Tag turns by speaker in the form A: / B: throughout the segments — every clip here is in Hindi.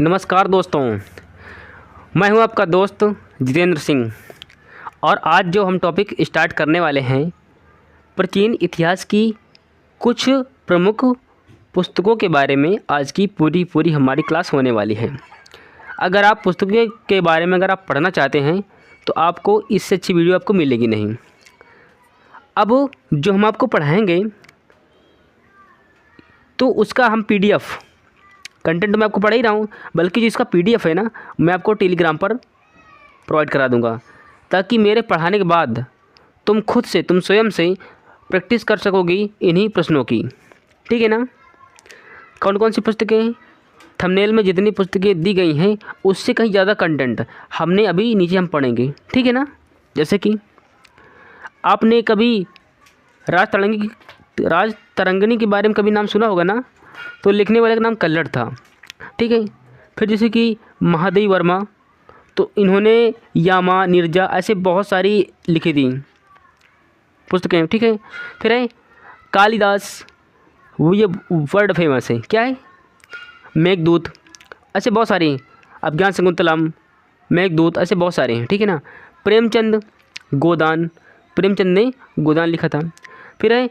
A: नमस्कार दोस्तों, मैं हूं आपका दोस्त जितेंद्र सिंह। और आज जो हम टॉपिक स्टार्ट करने वाले हैं, प्राचीन इतिहास की कुछ प्रमुख पुस्तकों के बारे में आज की पूरी हमारी क्लास होने वाली है। अगर आप पुस्तकों के बारे में अगर आप पढ़ना चाहते हैं तो आपको इससे अच्छी वीडियो आपको मिलेगी नहीं। अब जो हम आपको पढ़ाएंगे तो उसका हम PDF कंटेंट मैं आपको पढ़ा ही रहा हूँ, बल्कि जो इसका PDF है ना, मैं आपको टेलीग्राम पर प्रोवाइड करा दूँगा, ताकि मेरे पढ़ाने के बाद तुम स्वयं से प्रैक्टिस कर सकोगी इन्हीं प्रश्नों की। ठीक है ना। कौन कौन सी पुस्तकें? थंबनेल में जितनी पुस्तकें दी गई हैं उससे कहीं ज़्यादा कंटेंट हमने अभी नीचे हम पढ़ेंगे। ठीक है ना। जैसे कि आपने कभी राज तरंगिणी के बारे में कभी नाम सुना होगा ना, तो लिखने वाले का नाम कल्लड़ था। ठीक है। फिर जैसे कि महादेवी वर्मा, तो इन्होंने यामा, नीरजा ऐसे बहुत सारी लिखी थी पुस्तकें। ठीक है। फिर है कालिदास, वो ये वर्ल्ड फेमस है, क्या है, मेघदूत, ऐसे बहुत सारे। अभिज्ञान शकुंतलम, मेघदूत, ऐसे बहुत सारे हैं। ठीक है ना। प्रेमचंद ने गोदान लिखा था। फिर है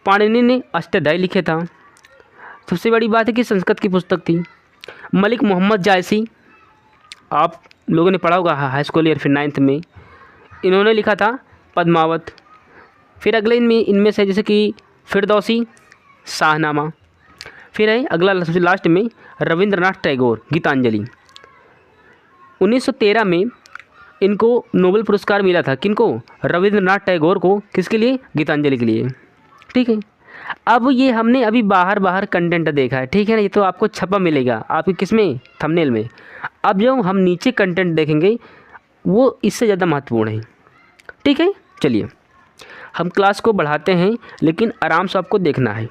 A: पाणिनि ने अष्टाध्यायी लिखे था। सबसे बड़ी बात है कि संस्कृत की पुस्तक थी। मलिक मोहम्मद जायसी, आप लोगों ने पढ़ा होगा हाई स्कूल या फिर 9th में, इन्होंने लिखा था पद्मावत। फिर अगले इनमें से जैसे कि फिरदौसी, शाहनामा। फिर है अगला सबसे लास्ट में रविंद्रनाथ टैगोर, गीतांजलि। 1913 में इनको नोबेल पुरस्कार मिला था। किनको? रविंद्रनाथ टैगोर को। किसके लिए? गीतांजलि के लिए। ठीक है। अब ये हमने अभी बाहर कंटेंट देखा है। ठीक है ना। ये तो आपको छपा मिलेगा आपके किसमें? थंबनेल में। अब जो हम नीचे कंटेंट देखेंगे वो इससे ज़्यादा महत्वपूर्ण है। ठीक है। चलिए हम क्लास को बढ़ाते हैं, लेकिन आराम से आपको देखना है।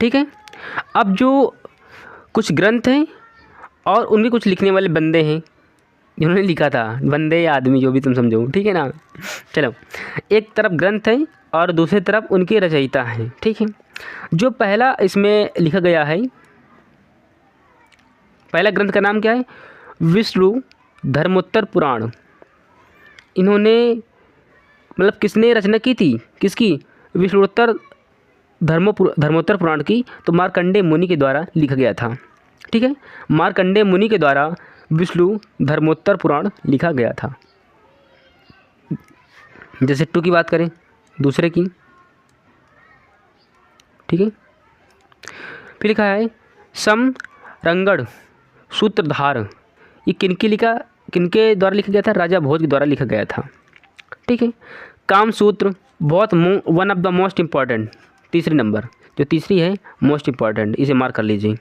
A: ठीक है। अब जो कुछ ग्रंथ हैं और उनके कुछ लिखने वाले बंदे हैं जिन्होंने लिखा था, बंदे या आदमी जो भी तुम समझो। ठीक है ना। चलो, एक तरफ ग्रंथ है और दूसरी तरफ उनके रचयिता हैं। ठीक है। जो पहला इसमें लिखा गया है, पहला ग्रंथ का नाम क्या है? विष्णु धर्मोत्तर पुराण। इन्होंने मतलब किसने रचना की थी? किसकी? विष्णुत्तर धर्मोत्तर पुराण की। तो मार्कंडेय मुनि के द्वारा लिखा गया था। ठीक है। मार्कंडेय मुनि के द्वारा विष्णु धर्मोत्तर पुराण लिखा गया था। जैसे 2 की बात करें, दूसरे की। ठीक है। फिर लिखा है समरंगड़ सूत्रधार। ये किनके द्वारा लिखा गया था? राजा भोज के द्वारा लिखा गया था। ठीक है। कामसूत्र, बहुत one of the most important, तीसरी नंबर, जो तीसरी है मोस्ट इम्पॉर्टेंट, इसे मार्क कर लीजिए।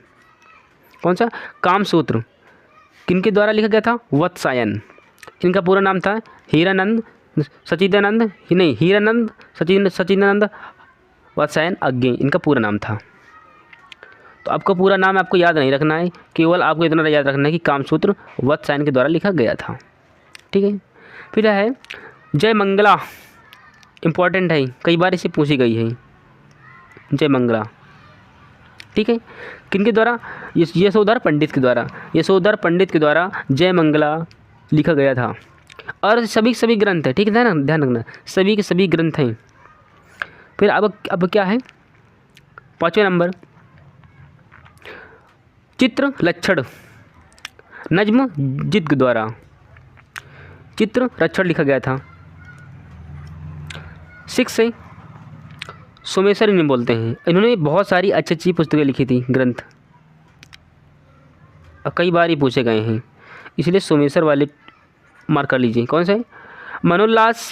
A: कौन सा? कामसूत्र किनके द्वारा लिखा गया था? वत्सायन। इनका पूरा नाम था हीरानंद सचिदानंद वत्सायन अज्ञे, इनका पूरा नाम था। तो आपको पूरा नाम आपको याद नहीं रखना है, केवल आपको इतना याद रखना है कि कामसूत्र वत्सायन के द्वारा लिखा गया था। ठीक है। फिर है जय मंगला, इम्पॉर्टेंट है, कई बार इसे पूछी गई है, जय मंगला। ठीक है। किनके द्वारा? यशोधर पंडित के द्वारा जय मंगला लिखा गया था। और सभी ग्रंथ है। ठीक है ना, ध्यान रखना, सभी के सभी ग्रंथ हैं। फिर अब क्या है? 5वें नंबर, चित्र लक्षण, नज्म जिद के द्वारा चित्र लक्षण लिखा गया था। 6 से सोमेश्वर इन्हें बोलते हैं। इन्होंने बहुत सारी अच्छी पुस्तकें लिखी थी, ग्रंथ, और कई बार ये पूछे गए हैं, इसलिए सोमेश्वर वाले मार्क कर लीजिए। कौन से? मनोल्लास।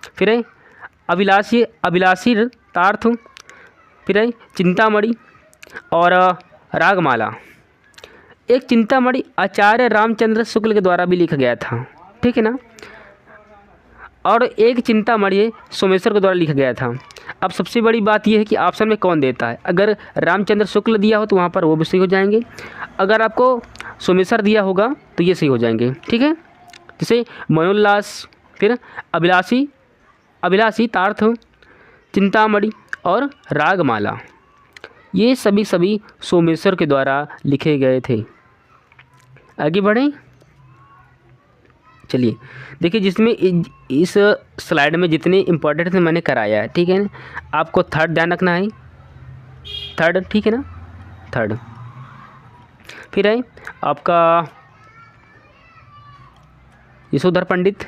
A: फिर है अभिलाषी तार्थ। फिर है चिंतामणि और रागमाला। एक चिंतामणि आचार्य रामचंद्र शुक्ल के द्वारा भी लिखा गया था। ठीक है ना। और एक चिंतामणि सोमेश्वर के द्वारा लिखा गया था। अब सबसे बड़ी बात यह है कि ऑप्शन में कौन देता है। अगर रामचंद्र शुक्ल दिया हो तो वहाँ पर वो भी सही हो जाएंगे, अगर आपको सोमेश्वर दिया होगा तो ये सही हो जाएंगे। ठीक है। जैसे मनोल्लास, फिर अभिलाषी अभिलाषी, तार्थ, चिंतामणि और रागमाला, ये सभी सोमेश्वर के द्वारा लिखे गए थे। आगे बढ़ें। चलिए देखिए, जिसमें इस स्लाइड में जितने इम्पोर्टेंट थे मैंने कराया है, ठीक है ना। आपको थर्ड ध्यान रखना है, थर्ड, ठीक है ना, थर्ड। फिर है आपका यशोधर पंडित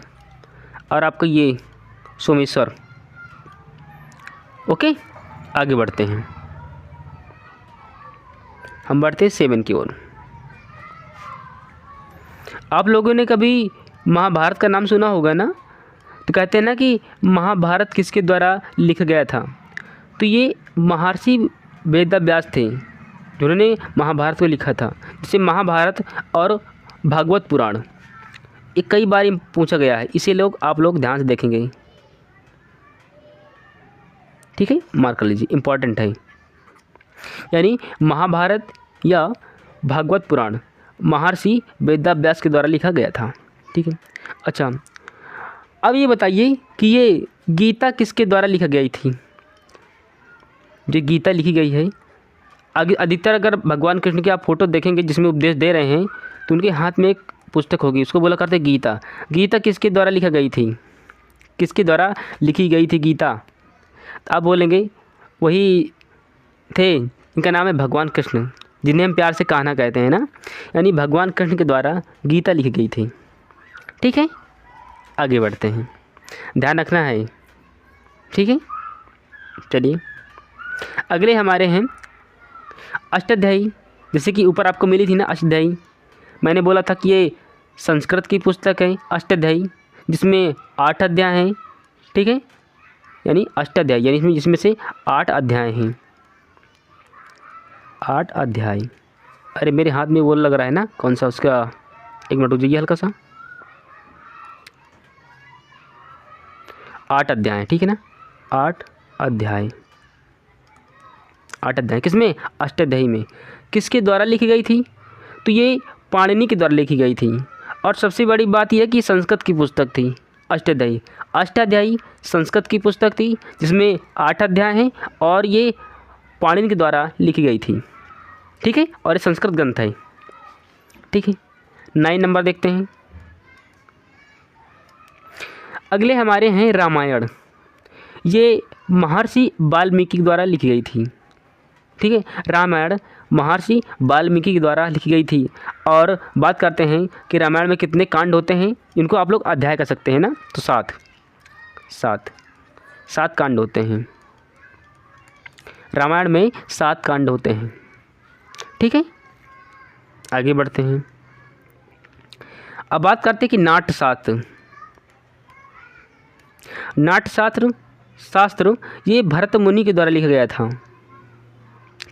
A: और आपका ये सोमेश्वर। ओके, आगे बढ़ते हैं, हम बढ़ते हैं 7 की ओर। आप लोगों ने कभी महाभारत का नाम सुना होगा ना, तो कहते हैं ना कि महाभारत किसके द्वारा लिखा गया था। तो ये महर्षि वेदव्यास थे जिन्होंने महाभारत को लिखा था। जैसे महाभारत और भागवत पुराण ये कई बार पूछा गया है, इसे आप लोग ध्यान से देखेंगे, ठीक है, मार्क कर लीजिए, इम्पॉर्टेंट है। यानी महाभारत या भागवत पुराण महर्षि वेदव्यास के द्वारा लिखा गया था, ठीक है। अच्छा, अब ये बताइए कि ये गीता किसके द्वारा लिखा गई थी। जो गीता लिखी गई है, आगे अधिकतर अगर भगवान कृष्ण की आप फोटो देखेंगे जिसमें उपदेश दे रहे हैं, तो उनके हाथ में एक पुस्तक होगी, उसको बोला करते गीता। गीता किसके द्वारा लिखा गई थी, किसके द्वारा लिखी गई थी गीता। तो आप बोलेंगे वही थे, इनका नाम है भगवान कृष्ण, जिन्हें हम प्यार से कान्हा कहते हैं ना। यानी भगवान कृष्ण के द्वारा गीता लिखी गई थी, ठीक है। आगे बढ़ते हैं, ध्यान रखना है, ठीक है। चलिए अगले हमारे हैं अष्टाध्यायी। जैसे कि ऊपर आपको मिली थी ना अष्टाध्यायी, मैंने बोला था कि ये संस्कृत की पुस्तक है अष्टाध्यायी, जिसमें 8 अध्याय हैं, ठीक है। यानी अष्टाध्यायी यानी जिसमें से 8 अध्याय हैं, 8 अध्याय। अरे मेरे हाथ में वो लग रहा है ना, कौन सा उसका, एक मिनट रुक जाइए हल्का सा। 8 अध्याय, ठीक है ना, 8 अध्याय। 8 अध्याय किसमें, अष्टाध्यायी में। किसके द्वारा लिखी गई थी, तो ये पाणिनि के द्वारा लिखी गई थी। और सबसे बड़ी बात यह है कि संस्कृत की पुस्तक थी अष्टाध्यायी। अष्टाध्यायी संस्कृत की पुस्तक थी जिसमें 8 अध्याय हैं और ये पाणिनि के द्वारा लिखी गई थी, ठीक है। और ये संस्कृत ग्रंथ है, ठीक है। 9 नंबर देखते हैं। अगले हमारे हैं रामायण। ये महर्षि वाल्मीकि द्वारा लिखी गई थी, ठीक है। रामायण महर्षि वाल्मीकि के द्वारा लिखी गई थी। और बात करते हैं कि रामायण में कितने कांड होते हैं, इनको आप लोग अध्याय कर सकते हैं ना, तो 7 कांड होते हैं। रामायण में 7 कांड होते हैं, ठीक है। आगे बढ़ते हैं, अब बात करते हैं कि नाट्यशास्त्र ये भरत मुनि के द्वारा लिखा गया था,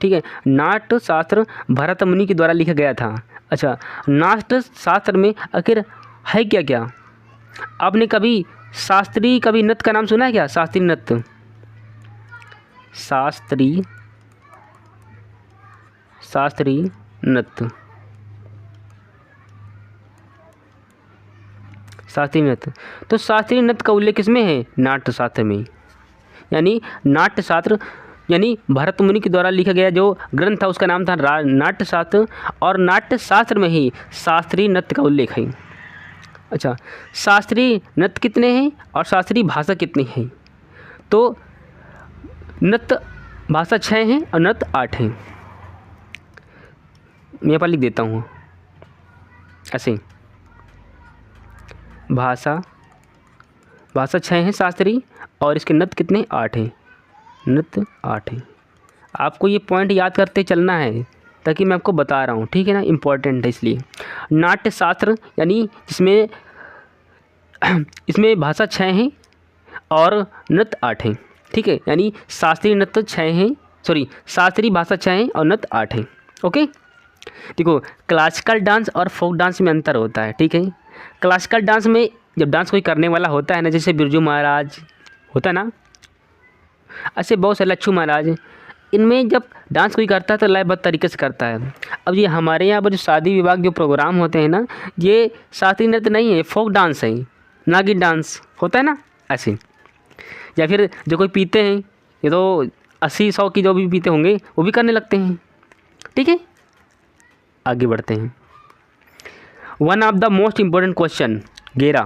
A: ठीक है। नाट्यशास्त्र भरत मुनि के द्वारा लिखा गया था। अच्छा, नाट्यशास्त्र में आखिर है क्या क्या। आपने कभी कभी नृत्य का नाम सुना है क्या, शास्त्रीय नृत्य। शास्त्रीय नृत्य, तो शास्त्रीय नृत्य का उल्लेख किसमें है, नाट्यशास्त्र में। यानी नाट्यशास्त्र यानी भरत मुनि के द्वारा लिखा गया जो ग्रंथ था उसका नाम था नाट्यशास्त्र, और नाट्यशास्त्र में ही शास्त्रीय नृत्य का उल्लेख है। अच्छा, शास्त्रीय नृत्य कितने हैं और शास्त्रीय भाषा कितनी है, तो नृत्य भाषा 6 हैं और नृत्य 8 हैं। मैं यहाँ पर लिख देता हूँ ऐसे, भाषा 6 हैं शास्त्रीय, और इसके नृत्य कितने, 8 हैं, नृत्य 8 हैं। आपको ये पॉइंट याद करते चलना है ताकि मैं आपको बता रहा हूँ, ठीक है ना, इम्पोर्टेंट है इसलिए। नाट्यशास्त्र यानी इसमें भाषा 6 हैं और नृत्य 8 हैं, ठीक है। यानी शास्त्रीय नृत्य 6 हैं, शास्त्रीय भाषा 6 हैं और नृत्य 8 हैं। ओके, देखो क्लासिकल डांस और फोक डांस में अंतर होता है, ठीक है। क्लासिकल डांस में जब डांस कोई करने वाला होता है ना, जैसे बिरजू महाराज होता है ना, ऐसे बहुत से लच्छू महाराज, इनमें जब डांस कोई करता है तो लयबद्ध तरीके से करता है। अब ये हमारे यहाँ पर जो शादी विवाह जो प्रोग्राम होते हैं ना, ये शास्त्रीय नृत्य नहीं है, फोक डांस है, नागिन डांस होता है ना ऐसे। या फिर जो कोई पीते हैं, ये तो 80-100 की जो भी पीते होंगे वो भी करने लगते हैं। ठीक है, आगे बढ़ते हैं। One of the most important question, गेरा।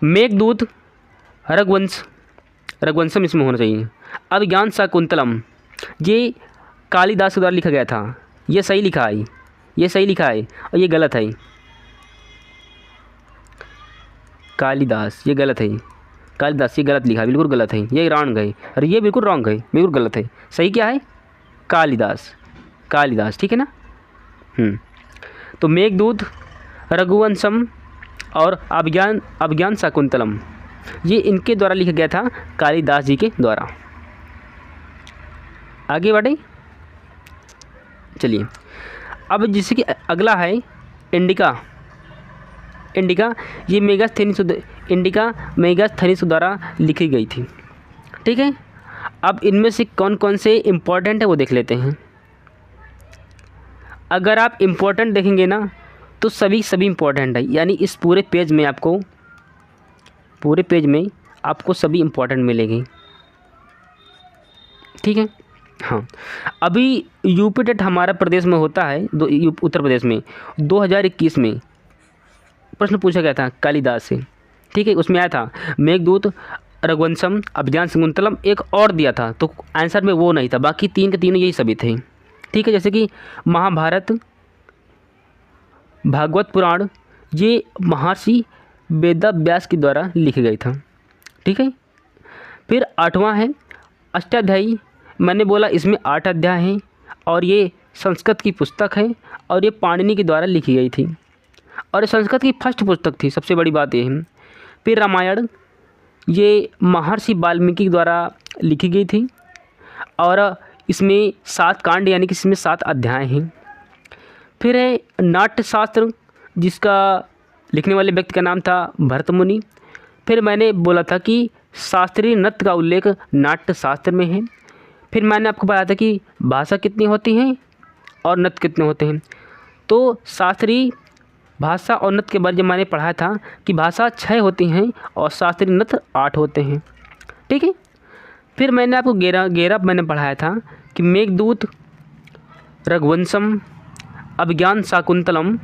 A: मेघदूत, रघुवंशम इसमें होना चाहिए। अभिज्ञान शाकुंतलम, ये कालिदास के द्वारा लिखा गया था। ये सही लिखा है, ये सही लिखा है और ये गलत है। कालिदास, ये गलत है। कालिदास, ये गलत लिखा है, बिल्कुल गलत है, ये रॉन्ग है। और ये बिल्कुल रॉन्ग है, बिल्कुल गलत है। सही क्या है? कालिदास, कालिदास। ठीक है ना। तो मेघदूत, रघुवंशम और अभिज्ञान शाकुंतलम, ये इनके द्वारा लिखा गया था, कालिदास जी के द्वारा। आगे बढ़े, चलिए। अब जिससे कि अगला है इंडिका। इंडिका ये मेगास्थनीज द्वारा लिखी गई थी। ठीक है, अब इनमें से कौन कौन से इम्पोर्टेंट है वो देख लेते हैं। अगर आप इम्पोर्टेंट देखेंगे ना तो सभी इम्पोर्टेंट है, यानी इस पूरे पेज में आपको सभी इम्पोर्टेंट मिलेंगे। ठीक है। हाँ, अभी यूपी टेट हमारा प्रदेश में होता है, उत्तर प्रदेश में 2021 में प्रश्न पूछा गया था कालिदास से। ठीक है, उसमें आया था मेघदूत, रघुवंशम, अभिज्ञान शाकुंतलम, एक और दिया था, तो आंसर में वो नहीं था, बाकी 3 के 3 यही सभी थे। ठीक है, जैसे कि महाभारत, भागवत पुराण, ये महर्षि वेदव्यास के द्वारा लिखे गए था। ठीक है, फिर 8वां है अष्टाध्यायी। मैंने बोला इसमें 8 अध्याय हैं और ये संस्कृत की पुस्तक है और ये पाणिनि के द्वारा लिखी गई थी और संस्कृत की फर्स्ट पुस्तक थी, सबसे बड़ी बात ये है। फिर रामायण, ये महर्षि वाल्मीकि द्वारा लिखी गई थी और इसमें 7 कांड यानी कि इसमें 7 अध्याय हैं। फिर है नाट्यशास्त्र, जिसका लिखने वाले व्यक्ति का नाम था भरत मुनि। फिर मैंने बोला था कि शास्त्रीय नृत्य का उल्लेख नाट्यशास्त्र में है। फिर मैंने आपको बताया था कि भाषा कितनी होती हैं और नृत्य कितने होते हैं। तो शास्त्रीय भाषा और नृत्य के बारे में मैंने पढ़ाया था कि भाषा 6 होती हैं और शास्त्रीय नृत्य 8 होते हैं। ठीक है, फिर मैंने आपको गेरा मैंने पढ़ाया था कि मेघदूत, रघुवंशम, अभिज्ञान शाकुंतलम,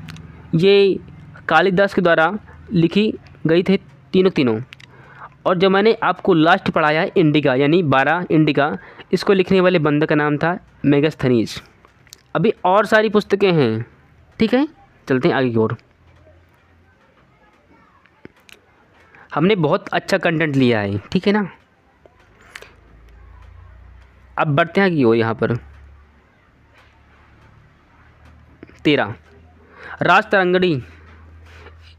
A: ये कालिदास के द्वारा लिखी गई थे तीनों। और जो मैंने आपको लास्ट पढ़ाया है इंडिका, यानी 12 इंडिका, इसको लिखने वाले बंदे का नाम था मेगास्थनीज। अभी और सारी पुस्तकें हैं। ठीक है, चलते हैं आगे की ओर। हमने बहुत अच्छा कंटेंट लिया है। ठीक है ना। अब बढ़ते हैं आगे की ओर। यहाँ पर 13 राजतरंगिणी,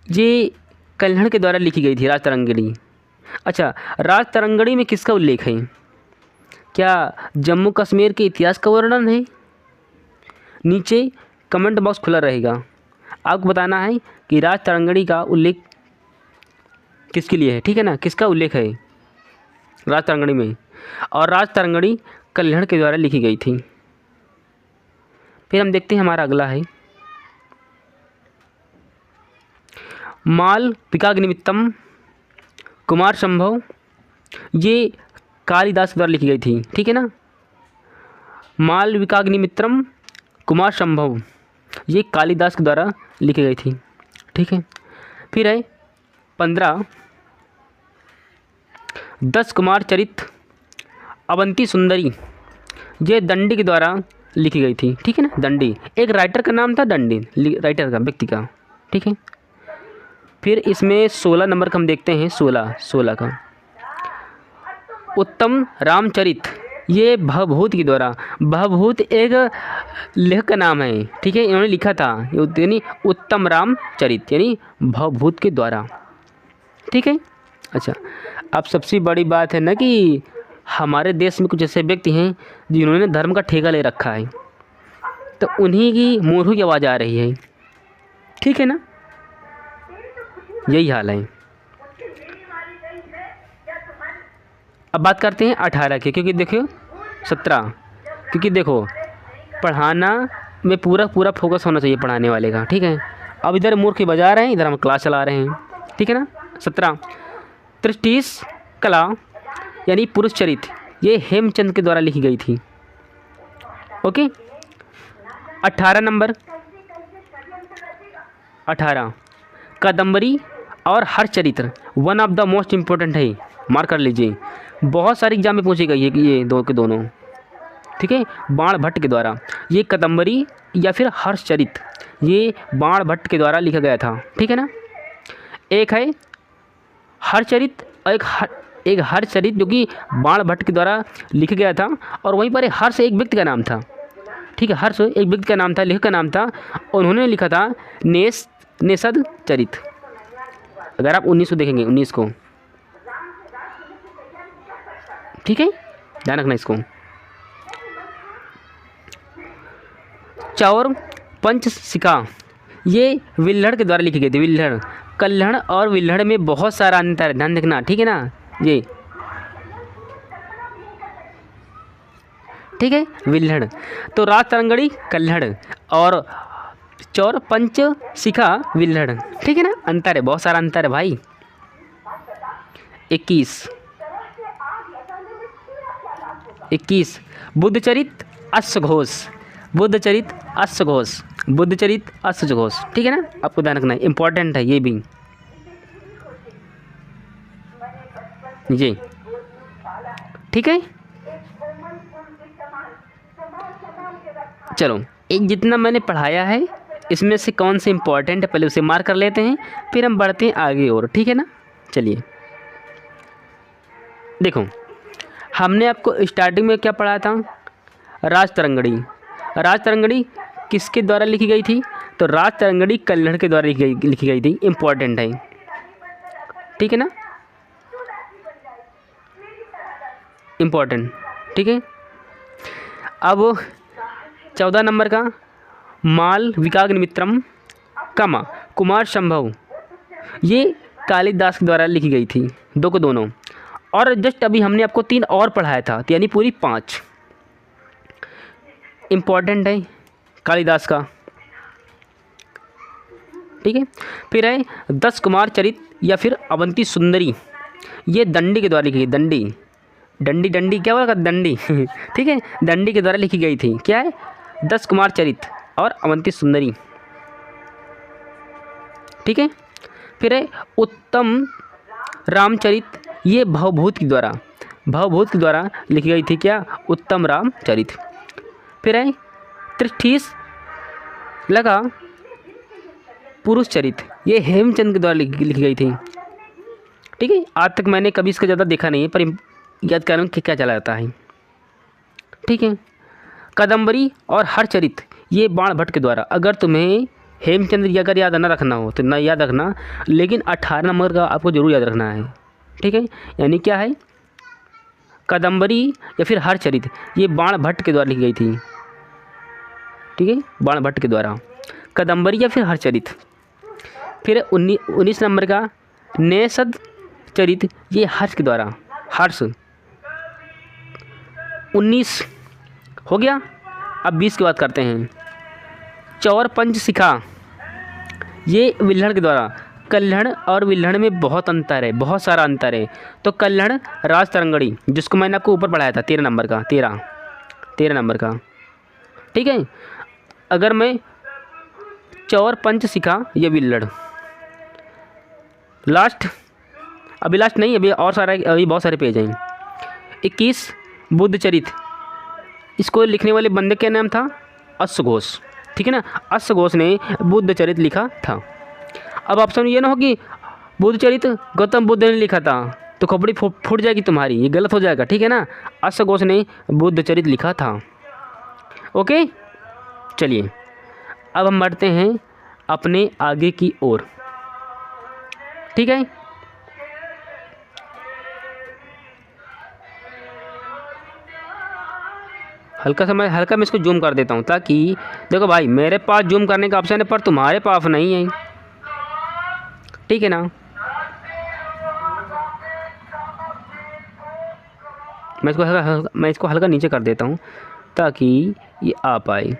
A: ये कल्हड़ के द्वारा लिखी गई थी। राजतरंगिणी, अच्छा, राजतरंगिणी में किसका उल्लेख है? क्या जम्मू कश्मीर के इतिहास का वर्णन है? नीचे कमेंट बॉक्स खुला रहेगा, आपको बताना है कि राजतरंगिणी का उल्लेख किसके लिए है। ठीक है ना, किसका उल्लेख है राजतरंगिणी में? और राजतरंगिणी कल्हड़ के द्वारा लिखी गई थी। फिर हम देखते हैं हमारा अगला है मालविकाग्निमित्रम, कुमार संभव, ये कालिदास द्वारा लिखी गई थी। ठीक है ना। मालविकाग्निमित्रम, कुमार संभव, ये कालिदास के द्वारा लिखी गई थी। ठीक है। फिर है 15 10 कुमार चरित, अवंती सुंदरी, ये दंडी के द्वारा लिखी गई थी। ठीक है ना। दंडी एक राइटर का नाम था, दंडी राइटर का, व्यक्ति का। ठीक है। फिर इसमें 16 नंबर का हम देखते हैं, 16 का उत्तम रामचरित, ये भवभूत के द्वारा, भवभूत एक लेखक का नाम है। ठीक है, इन्होंने लिखा था, यानी उत्तम रामचरित यानी भवभूत के द्वारा। ठीक है। अच्छा, अब सबसे बड़ी बात है ना कि हमारे देश में कुछ ऐसे व्यक्ति हैं जिन्होंने धर्म का ठेका ले रखा है, तो उन्हीं की मूर्खों की आवाज़ आ रही है। ठीक है ना, यही हाल है। अब बात करते हैं 18 की, क्योंकि देखो 17, क्योंकि देखो पढ़ाना में पूरा फोकस होना चाहिए पढ़ाने वाले का। ठीक है। अब इधर मूर्ख बजा रहे हैं, इधर हम क्लास चला रहे हैं। ठीक है ना। 17 तृष्टिस कला यानी पुरुष चरित्र, ये हेमचंद के द्वारा लिखी गई थी। ओके। 18 नंबर, 18 कादम्बरी और हरचरित्र one of the most important है, मार्क कर लीजिए, बहुत सारे एग्जाम में पूछी गई है कि ये दो के दोनों, ठीक है। बाण भट्ट के द्वारा, ये कादम्बरी या फिर हर्षचरित्र ये बाण भट्ट के द्वारा लिखा गया था, ठीक है ना। एक है हरचरित्र और एक हरचरित्र जो कि बाण भट्ट के द्वारा लिखा गया था, और वहीं पर हर्ष एक व्यक्ति का नाम था, ठीक है। हर्ष एक व्यक्ति का नाम था, लेखक का नाम था, उन्होंने लिखा था नेषद चरित्र। अगर आप 19 को देखेंगे, 19 को, ठीक है, ध्यान रखना इसको। चौर पंचशिखा ये विल्हड़ के द्वारा लिखी गई थी। विल्हड़, कल्हड़ और विल्हड़ में बहुत सारा अंतर है, ध्यान रखना, ठीक है ना। ये ठीक है, विल्हड़ तो राज तरंगड़ी कल्हड़ और चौर पंचशिखा विल्हड़, ठीक है ना। अंतर है, बहुत सारा अंतर है भाई। 21 बुद्धचरित अश्वघोष, बुद्धचरित अश्वघोष, बुद्धचरित अश्वघोष, ठीक है ना। आपको ध्यान रखना है, इंपॉर्टेंट है ये भी, जी, ठीक है। चलो, एक जितना मैंने पढ़ाया है इसमें से कौन से इंपॉर्टेंट है पहले उसे मार्क कर लेते हैं, फिर हम बढ़ते हैं आगे और, ठीक है ना। चलिए देखो, हमने आपको स्टार्टिंग में क्या पढ़ा था, राज तरंगड़ी। राज तरंगड़ी किसके द्वारा लिखी गई थी, तो राज तरंगड़ी कल्हड़ के द्वारा लिखी गई थी, इम्पॉर्टेंट है, ठीक है ना, इम्पॉर्टेंट, ठीक है। अब 14 नंबर का माल विकाग्निमित्रम कमा कुमार संभव, ये कालिदास के द्वारा लिखी गई थी, दो को दोनों। और जस्ट अभी हमने आपको 3 और पढ़ाया था, यानी पूरी 5 इम्पॉर्टेंट है कालिदास का, ठीक है। फिर है 10 कुमार चरित्र या फिर अवंती सुंदरी, ये दंडी के द्वारा लिखी गई, दंडी, डंडी डंडी क्या बोला, दंडी ठीक है, दंडी के द्वारा लिखी गई थी। क्या है, 10 कुमार चरित्र और अवंती सुंदरी, ठीक है। फिर है उत्तम रामचरित, ये भवभूत के द्वारा लिखी गई थी, क्या, उत्तम रामचरित। फिर है तृष्टिस लगा पुरुष चरित्र, ये हेमचंद के द्वारा लिखी गई थी, ठीक है। आज तक मैंने कभी इसका ज़्यादा देखा नहीं है, पर याद कर रहा हूँ कि क्या चला जाता है, ठीक है। कादम्बरी और हरचरित्र ये बाण भट्ट के द्वारा, अगर तुम्हें हेमचंद्र ये अगर याद ना रखना हो तो ना याद रखना, लेकिन 18 नंबर का आपको जरूर याद रखना है, ठीक है। यानी क्या है, कादम्बरी या फिर हरचरित्र ये बाण भट्ट के द्वारा लिखी गई थी, ठीक है, बाण भट्ट के द्वारा, कादम्बरी या फिर हरचरित्र। फिर 19 नंबर का नेषद चरित्र, ये हर्ष के द्वारा, हर्ष। 19 हो गया। अब 20 की बात करते हैं। चौर पंचशिखा ये विल्हड़ के द्वारा, कल्हड़ और विल्हड़ में बहुत अंतर है, बहुत सारा अंतर है। तो कल्हड़ राज तरंगड़ी, जिसको मैंने आपको ऊपर पढ़ाया था 13 नंबर का, 13 नंबर का, ठीक है। अगर मैं चौर पंचशिखा ये विल्हड़, लास्ट, अभी लास्ट नहीं, अभी और सारा, अभी बहुत सारे पेज हैं। 21 बुद्धचरित्र, इसको लिखने वाले बंदे का नाम था अश्वघोष, ठीक है ना। अश्वघोष ने बुद्धचरित्र लिखा था। अब ऑप्शन ये ना हो कि बुद्धचरित्र गौतम बुद्ध ने लिखा था, तो खोपड़ी फूट जाएगी तुम्हारी, ये गलत हो जाएगा, ठीक है ना। अश्वघोष ने बुद्धचरित्र लिखा था। ओके, चलिए अब हम बढ़ते हैं अपने आगे की ओर, ठीक है। हल्का मैं इसको जूम कर देता हूँ, ताकि देखो भाई मेरे पास जूम करने का ऑप्शन है पर तुम्हारे पास नहीं है, ठीक है ना। मैं इसको हल्का नीचे कर देता हूँ ताकि ये आ पाए।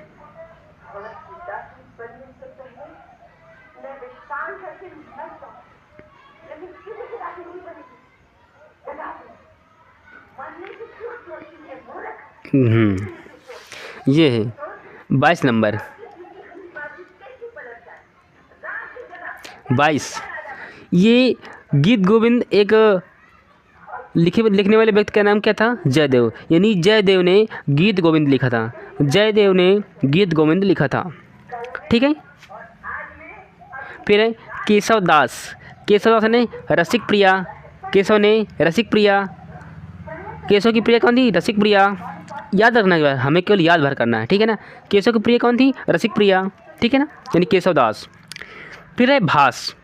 A: ये है 22 नंबर। 22 ये गीत गोविंद एक लिखने वाले व्यक्ति का नाम क्या था? जयदेव। यानी जयदेव ने गीत गोविंद लिखा था। जयदेव ने गीत गोविंद लिखा था। ठीक है। फिर है केशवदास। केशवदास ने रसिक प्रिया। केशव ने रसिक प्रिया। केशव की प्रिया कौन थी? रसिक प्रिया। याद रखना है, हमें केवल याद भर करना है। ठीक है ना। केशव की प्रिया कौन थी? रसिक प्रिया। ठीक है ना, यानी केशवदास। फिर है भास।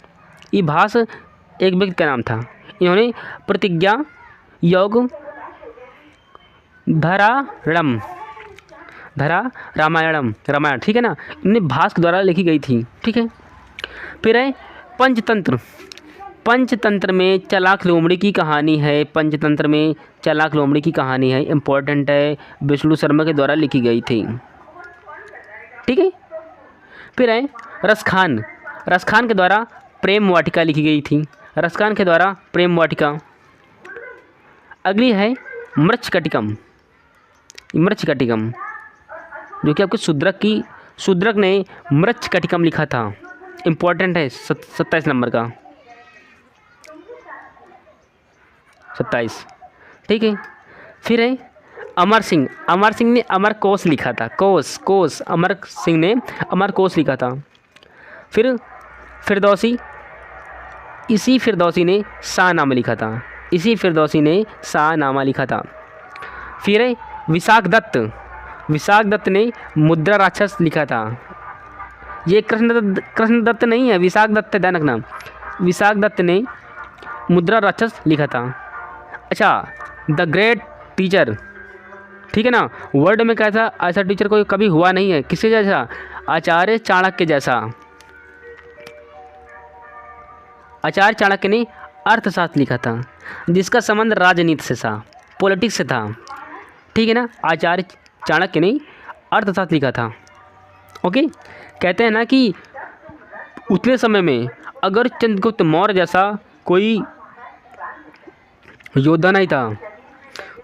A: ये भास एक व्यक्ति का नाम था। इन्होंने प्रतिज्ञा योग धरारणम रामायण, ठीक है ना, इन्हें भास के द्वारा लिखी गई थी। ठीक है। फिर है पंचतंत्र। पंचतंत्र में चालाक लोमड़ी की कहानी है। पंचतंत्र में चालाक लोमड़ी की कहानी है, इम्पोर्टेंट है, विष्णु शर्मा के द्वारा लिखी गई थी। ठीक है। फिर है रसखान। रसखान के द्वारा प्रेम वाटिका लिखी गई थी। रसखान के द्वारा प्रेम वाटिका। अगली है मृच्छकटिकम। मृच्छकटिकम जो कि आपके शूद्रक ने मृच्छकटिकम लिखा था, इम्पोर्टेंट है, 27 नंबर का, 27। ठीक है। फिर है अमर सिंह। अमर सिंह ने अमरकोश लिखा था। कोश अमर सिंह ने अमरकोश लिखा था। फिर फिरदौसी। इसी फिरदौसी ने शाहनामा लिखा था। इसी फिरदौसी ने शाहनामा लिखा था। फिर है विशाख दत्त। विशाख दत्त ने मुद्रा राक्षस लिखा था। ये कृष्ण दत्त नहीं है, विशाख दत्त है, ध्यान रखना। विशाख दत्त ने मुद्रा राक्षस लिखा था। अच्छा, द ग्रेट टीचर, ठीक है ना, वर्ल्ड में कैसा ऐसा टीचर कोई कभी हुआ नहीं है। किसके जैसा? आचार्य चाणक्य जैसा। आचार्य चाणक्य ने अर्थशास्त्र लिखा था, जिसका संबंध राजनीति से था, पॉलिटिक्स से था। ठीक है ना। आचार्य चाणक्य ने अर्थशास्त्र लिखा था। ओके। कहते हैं ना कि उतने समय में अगर चंद्रगुप्त मौर्य जैसा कोई योद्धा नहीं था,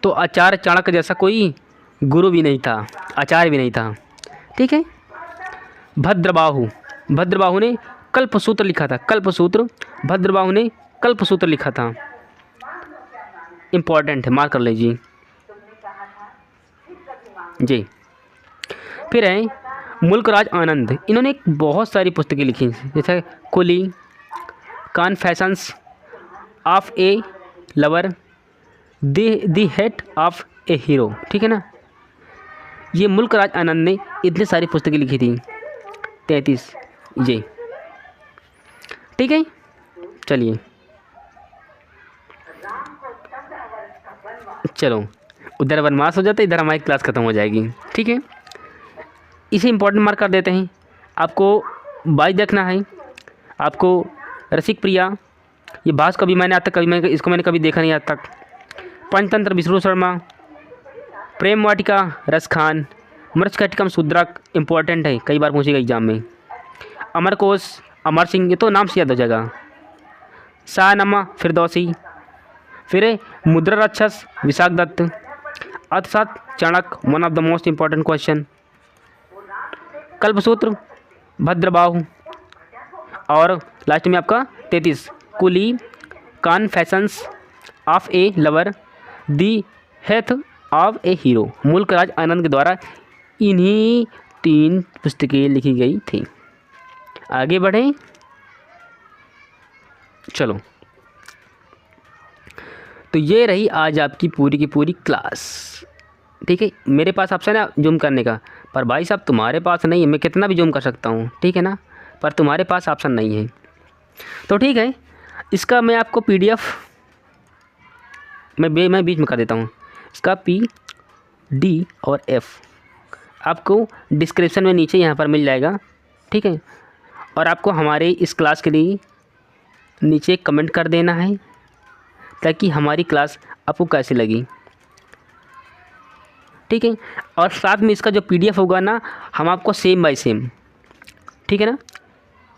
A: तो आचार्य चाणक्य जैसा कोई गुरु भी नहीं था, आचार्य भी नहीं था। ठीक है। भद्रबाहु। भद्रबाहु ने कल्पसूत्र लिखा था। कल्पसूत्र, भद्रबाहु ने कल्पसूत्र लिखा था, इम्पॉर्टेंट है, मार्क कर लीजिए जी। फिर है मुल्कराज आनंद। इन्होंने बहुत सारी पुस्तकें लिखी, जैसे coolie, confessions of a lover, the death of a hero. ठीक है ना। ये मुल्कराज आनंद ने इतनी सारी पुस्तकें लिखी थी, 33 जी। ठीक है। चलिए चलो, उधर वनवास हो जाता है, इधर हमारी क्लास ख़त्म हो जाएगी। ठीक है। इसे इंपॉर्टेंट मार्क कर देते हैं। आपको 22 देखना है, आपको रसिक प्रिया, ये भास कभी मैंने आज तक इसको मैंने कभी देखा नहीं आज तक। पंचतंत्र विष्णु शर्मा, प्रेम वाटिका रसखान, मृच्छकटिकम शूद्रक, इम्पोर्टेंट है, कई बार पूछेगा एग्जाम में। अमरकोश अमर सिंह, ये तो नाम से याद हो जाएगा। शाहनामा फिरदौसी। फिर है मुद्रा राक्षस Vishakha Datta. Arthashastra Chanakya, one of the most important question. Kalpasutra Bhadrabahu, और लास्ट में आपका 33 coolie, confessions of a lover, the death of a hero. Mulkraj Anand के द्वारा इन्हीं 3 पुस्तकें लिखी गई थी। आगे बढ़ें। चलो, तो ये रही आज आपकी पूरी की पूरी क्लास। ठीक है। मेरे पास ऑप्शन है जूम करने का, पर भाई साहब तुम्हारे पास नहीं है। मैं कितना भी जूम कर सकता हूँ, ठीक है ना, पर तुम्हारे पास ऑप्शन नहीं है। तो ठीक है, इसका मैं आपको PDF मैं बीच में कर देता हूँ। इसका PD और F आपको डिस्क्रिप्शन में नीचे यहाँ पर मिल जाएगा। ठीक है। और आपको हमारे इस क्लास के लिए नीचे कमेंट कर देना है, ताकि हमारी क्लास आपको कैसी लगी। ठीक है। और साथ में इसका जो PDF होगा ना, हम आपको सेम बाय सेम, ठीक है ना,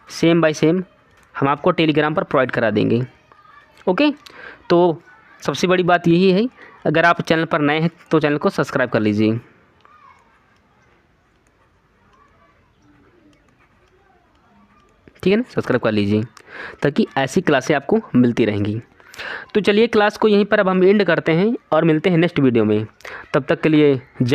A: सेम बाय सेम हम आपको टेलीग्राम पर प्रोवाइड करा देंगे। ओके। तो सबसे बड़ी बात यही है, अगर आप चैनल पर नए हैं तो चैनल को सब्सक्राइब कर लीजिए। ठीक है ना, सब्सक्राइब कर लीजिए ताकि ऐसी क्लासें आपको मिलती रहेंगी। तो चलिए क्लास को यहीं पर अब हम एंड करते हैं और मिलते हैं नेक्स्ट वीडियो में। तब तक के लिए जय